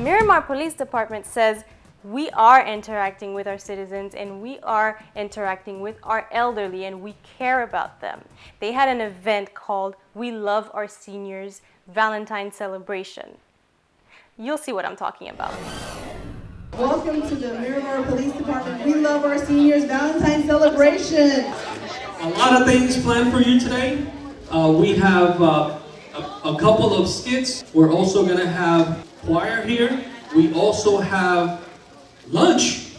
Miramar Police Department says we are interacting with our citizens and we are interacting with our elderly and we care about them. They had an event called We Love Our Seniors Valentine Celebration. You'll see what I'm talking about. Welcome to the Miramar Police Department We Love Our Seniors Valentine Celebration. A lot of things planned for you today. We have a couple of skits. We're also going to have choir here. We also have lunch.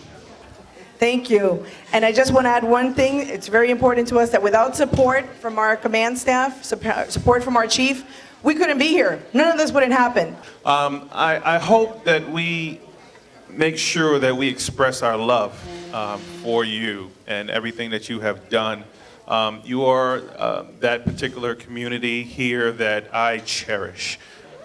Thank you. And I just want to add one thing. It's very important to us that without support from our command staff, support from our chief, we couldn't be here. None of this wouldn't happen. I hope that we make sure that we express our love for you and everything that you have done. You are that particular community here that I cherish.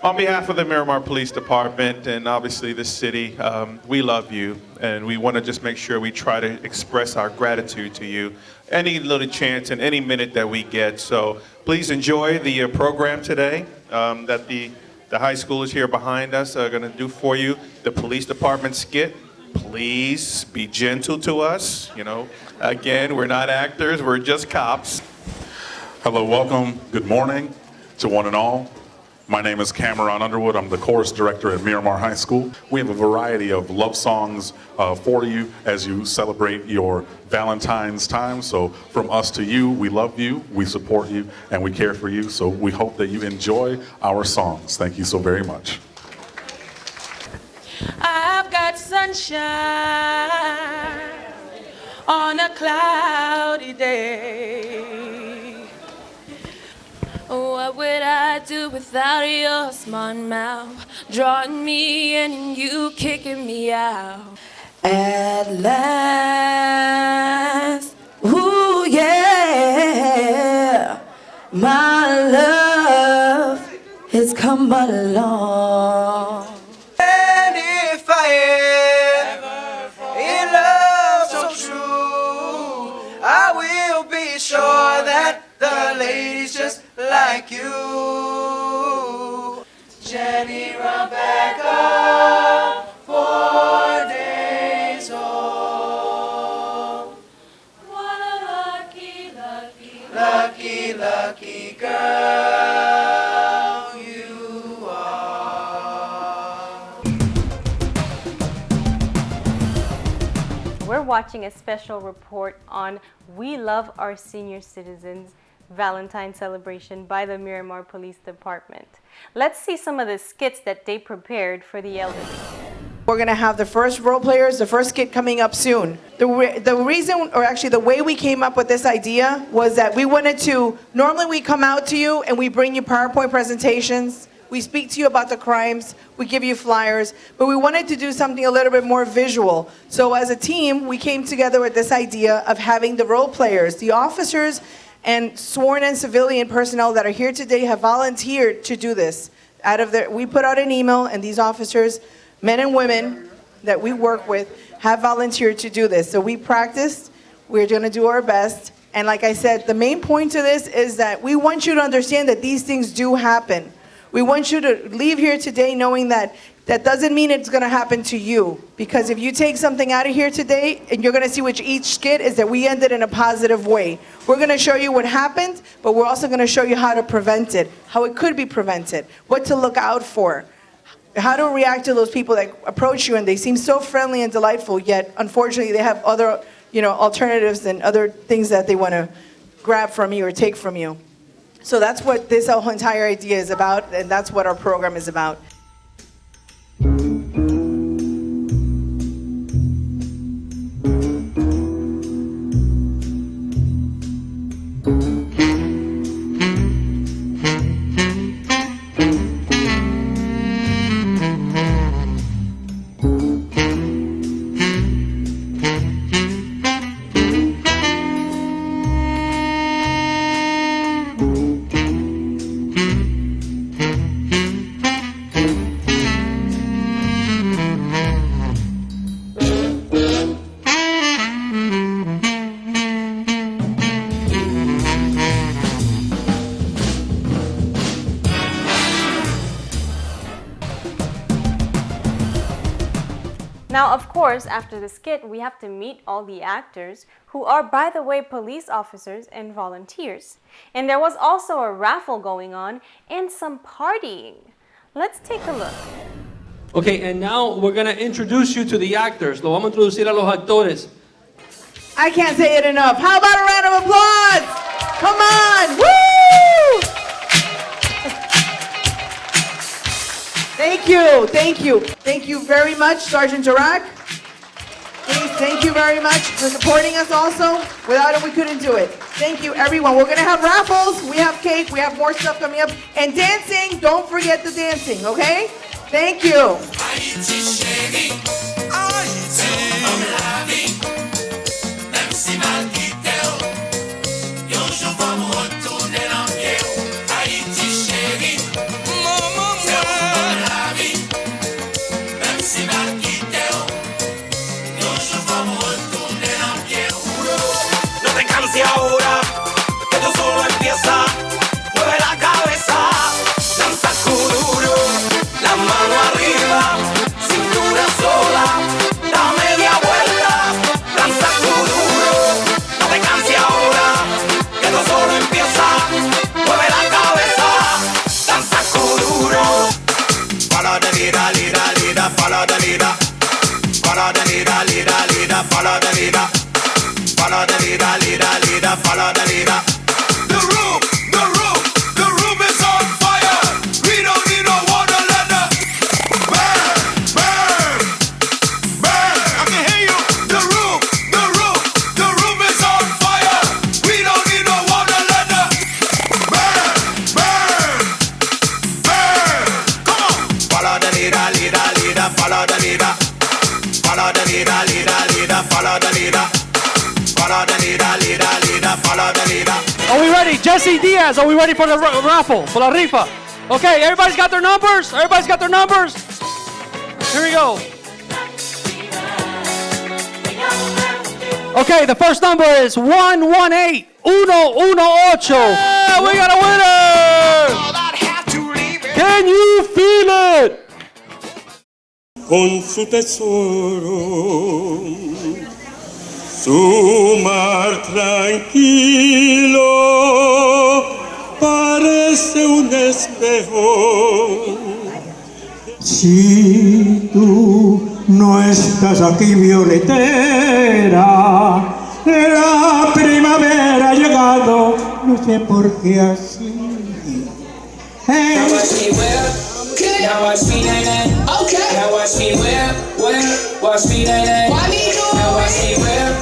On behalf of the Miramar Police Department and obviously the city, we love you and we want to just make sure we try to express our gratitude to you any little chance and any minute that we get. So please enjoy the program today that the high schoolers here behind us are going to do for you. The police department skit. Please be gentle to us. You know, again, we're not actors, we're just cops. Hello, welcome, good morning to one and all. My name is Cameron Underwood. I'm the chorus director at Miramar High School. We have a variety of love songs for you as you celebrate your Valentine's time. So from us to you, we love you, we support you, and we care for you. So we hope that you enjoy our songs. Thank you so very much. I've got sunshine on a cloudy day. What would I do without your smart mouth drawing me in and you kicking me out? At last, ooh yeah, my love has come along. And if I ever fall in love so true, I will be sure that the ladies just like you. Jenny Rebecca, 4 days old. What a lucky, lucky, lucky, lucky girl you are. We're watching a special report on We Love Our Senior Citizens Valentine celebration by the Miramar Police Department. Let's see some of the skits that they prepared for the elderly. We're going to have the first role players, the first skit coming up soon. The reason, or actually the way we came up with this idea was that we wanted to, normally we come out to you and we bring you PowerPoint presentations, we speak to you about the crimes, we give you flyers, but we wanted to do something a little bit more visual. So as a team, we came together with this idea of having the role players, the officers, and sworn and civilian personnel that are here today have volunteered to do this. We put out an email, and these officers, men and women that we work with, have volunteered to do this. So we practiced, we're gonna do our best, and like I said, the main point to this is that we want you to understand that these things do happen. We want you to leave here today knowing that that doesn't mean it's going to happen to you. Because if you take something out of here today, and you're going to see which each skit is that we ended in a positive way. We're going to show you what happened, but we're also going to show you how to prevent it, how it could be prevented, what to look out for, how to react to those people that approach you and they seem so friendly and delightful, yet unfortunately they have other, alternatives and other things that they want to grab from you or take from you. So that's what this whole entire idea is about, and that's what our program is about. Now, of course, after the skit, we have to meet all the actors who are, by the way, police officers and volunteers. And there was also a raffle going on and some partying. Let's take a look. Okay, and now we're gonna introduce you to the actors. Lo vamos a introducir a los actores. I can't say it enough. How about a round of applause? Come on. Woo! Thank you. Thank you. Thank you very much, Sergeant Jarak. Please, thank you very much for supporting us also. Without it, we couldn't do it. Thank you, everyone. We're going to have raffles. We have cake. We have more stuff coming up. And dancing. Don't forget the dancing, okay? Thank you. Follow the leader. The room is on fire. We don't need no water, let the burn. I can hear you. The room is on fire. We don't need no water, let the burn. Come on. Follow the leader, follow the leader. Follow the leader, follow the leader. Follow the leader, follow the leader. Are we ready? Jesse Diaz, are we ready for the raffle, for la rifa? Okay, everybody's got their numbers? Everybody's got their numbers? Here we go. Okay, the first number is 118. Yeah, we got a winner! Can you feel it? Con su tesoro, su mar tranquilo parece un espejo. Si tú no estás aquí, violetera, la primavera ha llegado, no sé por qué así. Now watch me whip, now watch me nae. Okay. Now watch me whip, watch me nae. Why me do it? Now watch me whip,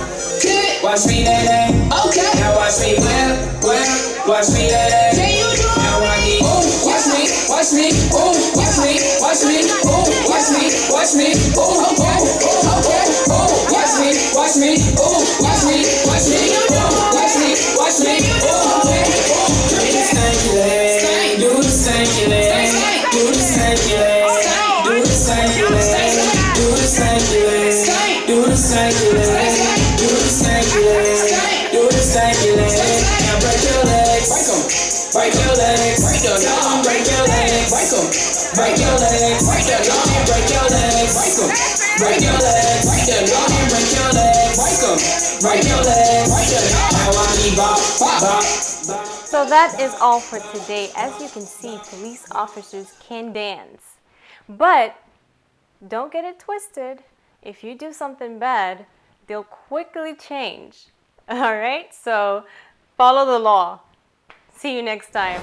watch me nae. Okay. Now watch me whip, watch me nae. Can you do it? Now watch me, watch me, watch me, watch me, watch me, watch me, watch me, okay, watch me, watch me, watch me, watch me, watch me, watch me, okay. Do the stanky leg, do the stanky leg, do the stanky leg, do the stanky leg, do the stanky leg, do the stanky leg, do the stanky leg, do the stanky leg. Now break your legs, break your legs, break your legs, break your legs, break your legs, break your legs, break your legs, break your legs, break your legs, break your legs, break your legs. Now I need bop. So that is all for today. As you can see, police officers can dance. But don't get it twisted. If you do something bad, they'll quickly change. All right? So follow the law. See you next time.